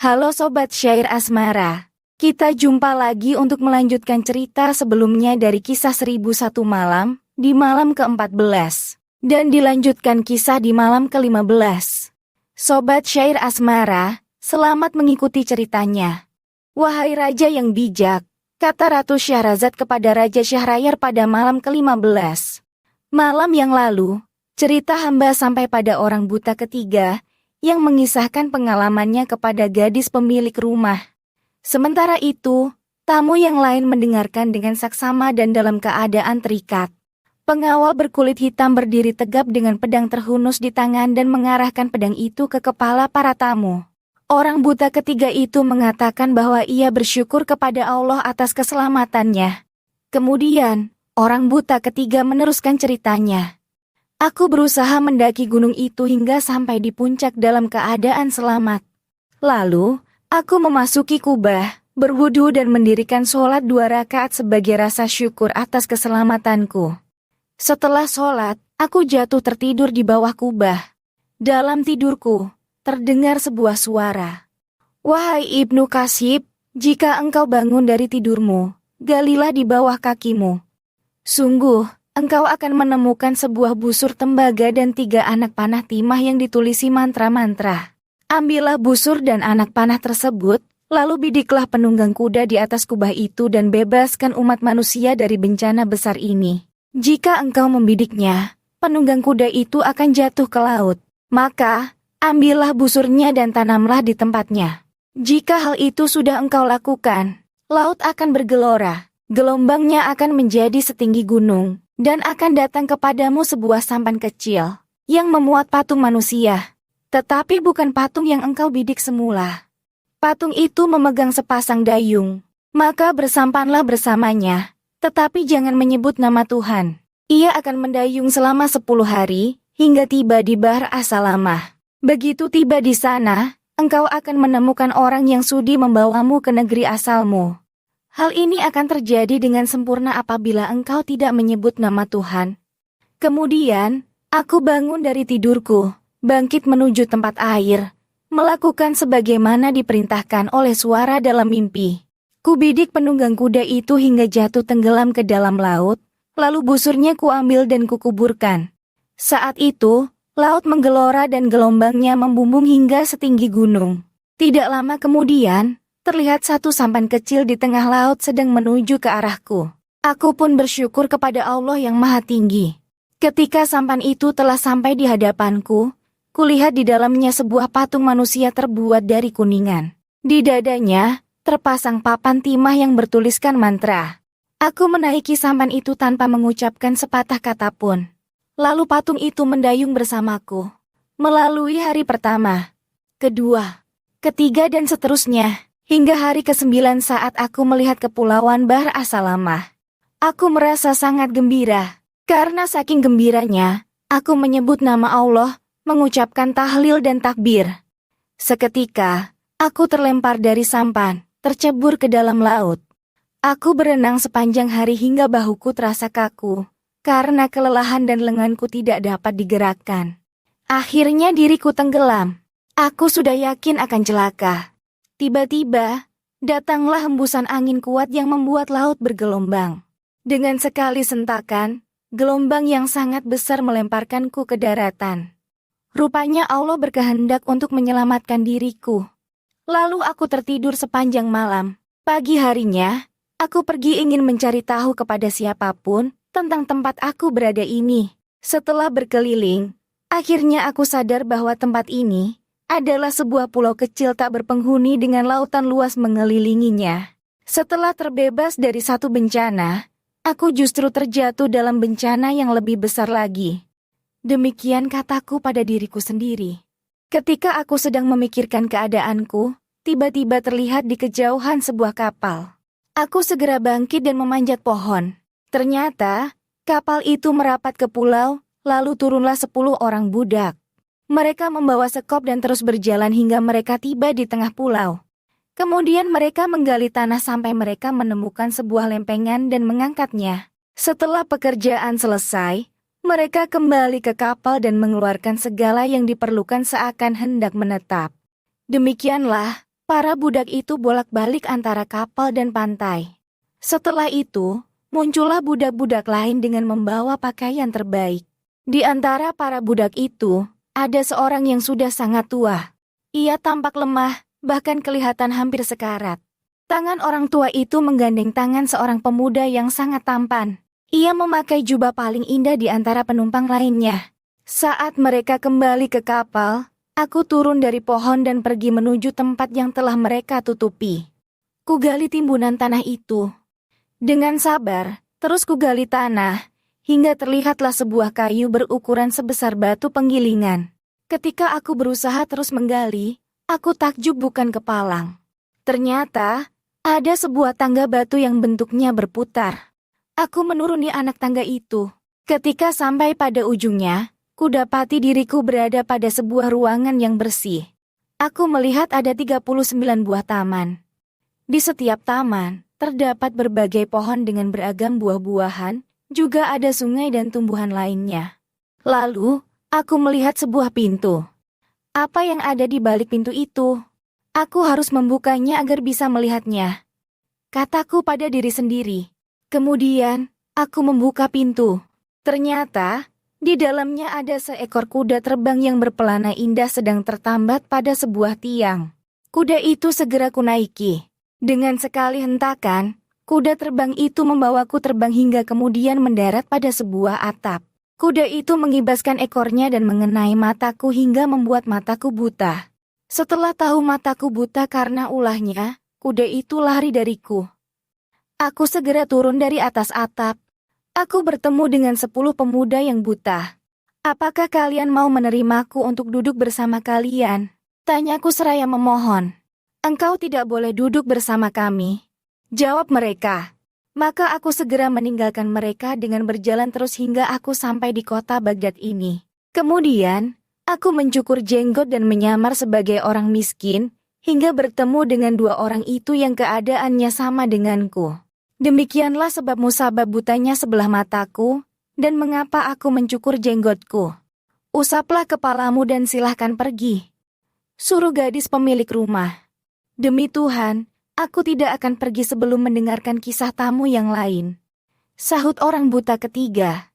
Halo Sobat Syair Asmara, kita jumpa lagi untuk melanjutkan cerita sebelumnya dari kisah 1001 malam, di malam ke-14, dan dilanjutkan kisah di malam ke-15. Sobat Syair Asmara, selamat mengikuti ceritanya. Wahai Raja yang bijak, kata Ratu Syahrazad kepada Raja Syahrayar pada malam ke-15. Malam yang lalu, cerita hamba sampai pada orang buta ketiga, yang mengisahkan pengalamannya kepada gadis pemilik rumah. Sementara itu, tamu yang lain mendengarkan dengan saksama dan dalam keadaan terikat. Pengawal berkulit hitam berdiri tegap dengan pedang terhunus di tangan dan mengarahkan pedang itu ke kepala para tamu. Orang buta ketiga itu mengatakan bahwa ia bersyukur kepada Allah atas keselamatannya. Kemudian, orang buta ketiga meneruskan ceritanya. Aku berusaha mendaki gunung itu hingga sampai di puncak dalam keadaan selamat. Lalu, aku memasuki kubah, berwudu dan mendirikan sholat 2 rakaat sebagai rasa syukur atas keselamatanku. Setelah sholat, aku jatuh tertidur di bawah kubah. Dalam tidurku, terdengar sebuah suara. Wahai Ibnu Kasib, jika engkau bangun dari tidurmu, galilah di bawah kakimu. Sungguh, engkau akan menemukan sebuah busur tembaga dan 3 anak panah timah yang ditulisi mantra-mantra. Ambillah busur dan anak panah tersebut, lalu bidiklah penunggang kuda di atas kubah itu dan bebaskan umat manusia dari bencana besar ini. Jika engkau membidiknya, penunggang kuda itu akan jatuh ke laut. Maka, ambillah busurnya dan tanamlah di tempatnya. Jika hal itu sudah engkau lakukan, laut akan bergelora, gelombangnya akan menjadi setinggi gunung, dan akan datang kepadamu sebuah sampan kecil, yang memuat patung manusia. Tetapi bukan patung yang engkau bidik semula. Patung itu memegang sepasang dayung, maka bersampanlah bersamanya, tetapi jangan menyebut nama Tuhan. Ia akan mendayung selama 10 hari, hingga tiba di Bahr As-Salamah. Begitu tiba di sana, engkau akan menemukan orang yang sudi membawamu ke negeri asalmu. Hal ini akan terjadi dengan sempurna apabila engkau tidak menyebut nama Tuhan. Kemudian, aku bangun dari tidurku, bangkit menuju tempat air, melakukan sebagaimana diperintahkan oleh suara dalam mimpi. Kubidik penunggang kuda itu hingga jatuh tenggelam ke dalam laut, lalu busurnya kuambil dan kukuburkan. Saat itu, laut menggelora dan gelombangnya membumbung hingga setinggi gunung. Tidak lama kemudian, terlihat satu sampan kecil di tengah laut sedang menuju ke arahku. Aku pun bersyukur kepada Allah yang Maha Tinggi. Ketika sampan itu telah sampai di hadapanku, kulihat di dalamnya sebuah patung manusia terbuat dari kuningan. Di dadanya, terpasang papan timah yang bertuliskan mantra. Aku menaiki sampan itu tanpa mengucapkan sepatah kata pun. Lalu patung itu mendayung bersamaku, melalui hari pertama, kedua, ketiga dan seterusnya. Hingga hari ke-9 saat aku melihat kepulauan Bahr As-Salamah. Aku merasa sangat gembira. Karena saking gembiranya, aku menyebut nama Allah, mengucapkan tahlil dan takbir. Seketika, aku terlempar dari sampan, tercebur ke dalam laut. Aku berenang sepanjang hari hingga bahuku terasa kaku, karena kelelahan dan lenganku tidak dapat digerakkan. Akhirnya diriku tenggelam. Aku sudah yakin akan celaka. Tiba-tiba, datanglah hembusan angin kuat yang membuat laut bergelombang. Dengan sekali sentakan, gelombang yang sangat besar melemparkanku ke daratan. Rupanya Allah berkehendak untuk menyelamatkan diriku. Lalu aku tertidur sepanjang malam. Pagi harinya, aku pergi ingin mencari tahu kepada siapapun tentang tempat aku berada ini. Setelah berkeliling, akhirnya aku sadar bahwa tempat ini adalah sebuah pulau kecil tak berpenghuni dengan lautan luas mengelilinginya. Setelah terbebas dari satu bencana, aku justru terjatuh dalam bencana yang lebih besar lagi. Demikian kataku pada diriku sendiri. Ketika aku sedang memikirkan keadaanku, tiba-tiba terlihat di kejauhan sebuah kapal. Aku segera bangkit dan memanjat pohon. Ternyata, kapal itu merapat ke pulau, lalu turunlah 10 orang budak. Mereka membawa sekop dan terus berjalan hingga mereka tiba di tengah pulau. Kemudian mereka menggali tanah sampai mereka menemukan sebuah lempengan dan mengangkatnya. Setelah pekerjaan selesai, mereka kembali ke kapal dan mengeluarkan segala yang diperlukan seakan hendak menetap. Demikianlah, Para budak itu bolak-balik antara kapal dan pantai. Setelah itu, muncullah budak-budak lain dengan membawa pakaian terbaik. Di antara para budak itu, ada seorang yang sudah sangat tua. Ia tampak lemah, bahkan kelihatan hampir sekarat. Tangan orang tua itu menggandeng tangan seorang pemuda yang sangat tampan. Ia memakai jubah paling indah di antara penumpang lainnya. Saat mereka kembali ke kapal, aku turun dari pohon dan pergi menuju tempat yang telah mereka tutupi. Kugali timbunan tanah itu. Dengan sabar, terus kugali tanah, hingga terlihatlah sebuah kayu berukuran sebesar batu penggilingan. Ketika aku berusaha terus menggali, aku takjub bukan kepalang. Ternyata, ada sebuah tangga batu yang bentuknya berputar. Aku menuruni anak tangga itu. Ketika sampai pada ujungnya, kudapati diriku berada pada sebuah ruangan yang bersih. Aku melihat ada 39 buah taman. Di setiap taman, terdapat berbagai pohon dengan beragam buah-buahan, juga ada sungai dan tumbuhan lainnya. Lalu, aku melihat sebuah pintu. Apa yang ada di balik pintu itu? Aku harus membukanya agar bisa melihatnya, kataku pada diri sendiri. Kemudian, aku membuka pintu. Ternyata, di dalamnya ada seekor kuda terbang yang berpelana indah sedang tertambat pada sebuah tiang. Kuda itu segera kunaiki. Dengan sekali hentakan, kuda terbang itu membawaku terbang hingga kemudian mendarat pada sebuah atap. Kuda itu mengibaskan ekornya dan mengenai mataku hingga membuat mataku buta. Setelah tahu mataku buta karena ulahnya, kuda itu lari dariku. Aku segera turun dari atas atap. Aku bertemu dengan 10 pemuda yang buta. Apakah kalian mau menerimaku untuk duduk bersama kalian? Tanyaku seraya memohon. Engkau tidak boleh duduk bersama kami, jawab mereka. Maka aku segera meninggalkan mereka dengan berjalan terus hingga aku sampai di kota Baghdad ini. Kemudian, aku mencukur jenggot dan menyamar sebagai orang miskin, hingga bertemu dengan 2 orang itu yang keadaannya sama denganku. Demikianlah sebab musabab butanya sebelah mataku, dan mengapa aku mencukur jenggotku. Usaplah kepalamu dan silahkan pergi, suruh gadis pemilik rumah. Demi Tuhan, aku tidak akan pergi sebelum mendengarkan kisah tamu yang lain, sahut orang buta ketiga.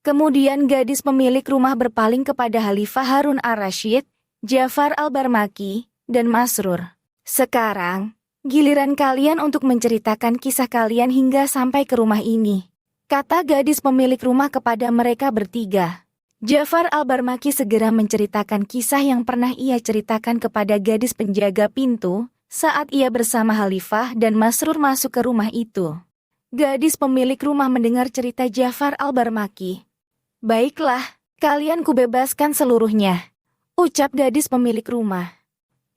Kemudian gadis pemilik rumah berpaling kepada Khalifah Harun ar-Rasyid, Ja'far al-Barmaki, dan Masrur. Sekarang, giliran kalian untuk menceritakan kisah kalian hingga sampai ke rumah ini, kata gadis pemilik rumah kepada mereka bertiga. Ja'far al-Barmaki segera menceritakan kisah yang pernah ia ceritakan kepada gadis penjaga pintu saat ia bersama Khalifah dan Masrur masuk ke rumah itu. Gadis pemilik rumah mendengar cerita Ja'far al-Barmaki. Baiklah, kalian kubebaskan seluruhnya, ucap gadis pemilik rumah.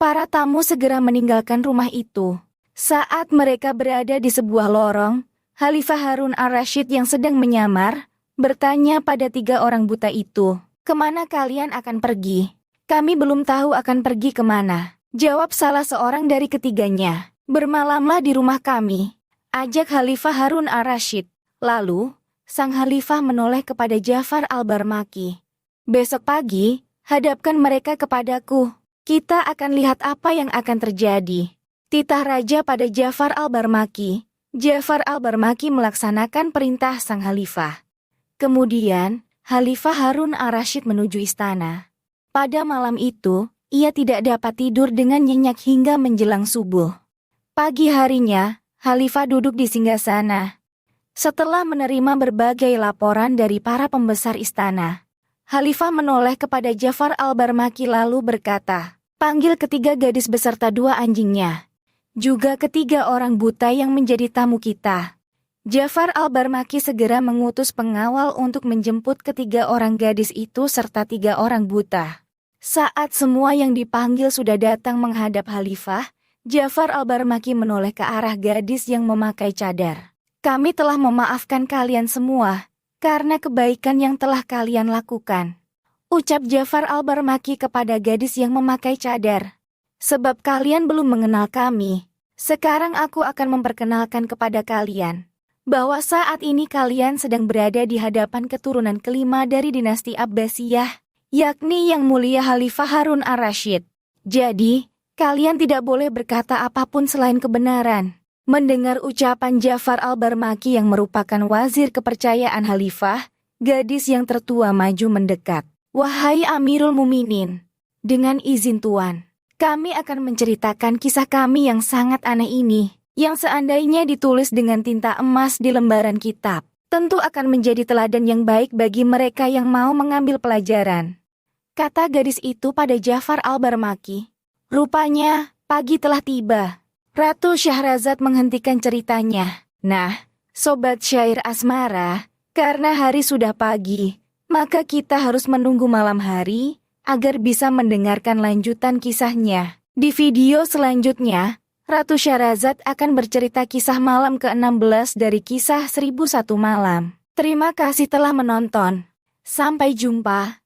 Para tamu segera meninggalkan rumah itu. Saat mereka berada di sebuah lorong, Khalifah Harun ar-Rasyid yang sedang menyamar, bertanya pada 3 orang buta itu, "Kemana kalian akan pergi?" "Kami belum tahu akan pergi kemana," jawab salah seorang dari ketiganya. "Bermalamlah di rumah kami," ajak Khalifah Harun ar-Rasyid. Lalu, sang Khalifah menoleh kepada Ja'far al-Barmaki. "Besok pagi, hadapkan mereka kepadaku. Kita akan lihat apa yang akan terjadi," titah raja pada Ja'far al-Barmaki. Ja'far al-Barmaki melaksanakan perintah sang Khalifah. Kemudian, Khalifah Harun ar-Rasyid menuju istana. Pada malam itu, ia tidak dapat tidur dengan nyenyak hingga menjelang subuh. Pagi harinya, Khalifah duduk di singgasana. Setelah menerima berbagai laporan dari para pembesar istana, Khalifah menoleh kepada Ja'far al-Barmaki lalu berkata, "Panggil ketiga gadis beserta 2 anjingnya, juga ketiga orang buta yang menjadi tamu kita." Ja'far al-Barmaki segera mengutus pengawal untuk menjemput ketiga orang gadis itu serta 3 orang buta. Saat semua yang dipanggil sudah datang menghadap Khalifah, Ja'far al-Barmaki menoleh ke arah gadis yang memakai cadar. "Kami telah memaafkan kalian semua karena kebaikan yang telah kalian lakukan," ucap Ja'far al-Barmaki kepada gadis yang memakai cadar. "Sebab kalian belum mengenal kami, sekarang aku akan memperkenalkan kepada kalian bahwa saat ini kalian sedang berada di hadapan keturunan kelima dari dinasti Abbasiyah, yakni Yang Mulia Khalifah Harun ar-Rasyid. Jadi, Kalian tidak boleh berkata apapun selain kebenaran. Mendengar ucapan Ja'far al-Barmaki yang merupakan wazir kepercayaan Khalifah, gadis yang tertua maju mendekat. Wahai Amirul Muminin, dengan izin Tuan, kami akan menceritakan kisah kami yang sangat aneh ini, yang seandainya ditulis dengan tinta emas di lembaran kitab, tentu akan menjadi teladan yang baik bagi mereka yang mau mengambil pelajaran. Kata gadis itu pada Ja'far al-Barmaki. Rupanya, pagi telah tiba. Ratu Syahrazad menghentikan ceritanya. Nah, Sobat Syair Asmara, karena hari sudah pagi, maka kita harus menunggu malam hari agar bisa mendengarkan lanjutan kisahnya. Di video selanjutnya, Ratu Syahrazad akan bercerita kisah malam ke-16 dari kisah 1001 Malam. Terima kasih telah menonton. Sampai jumpa.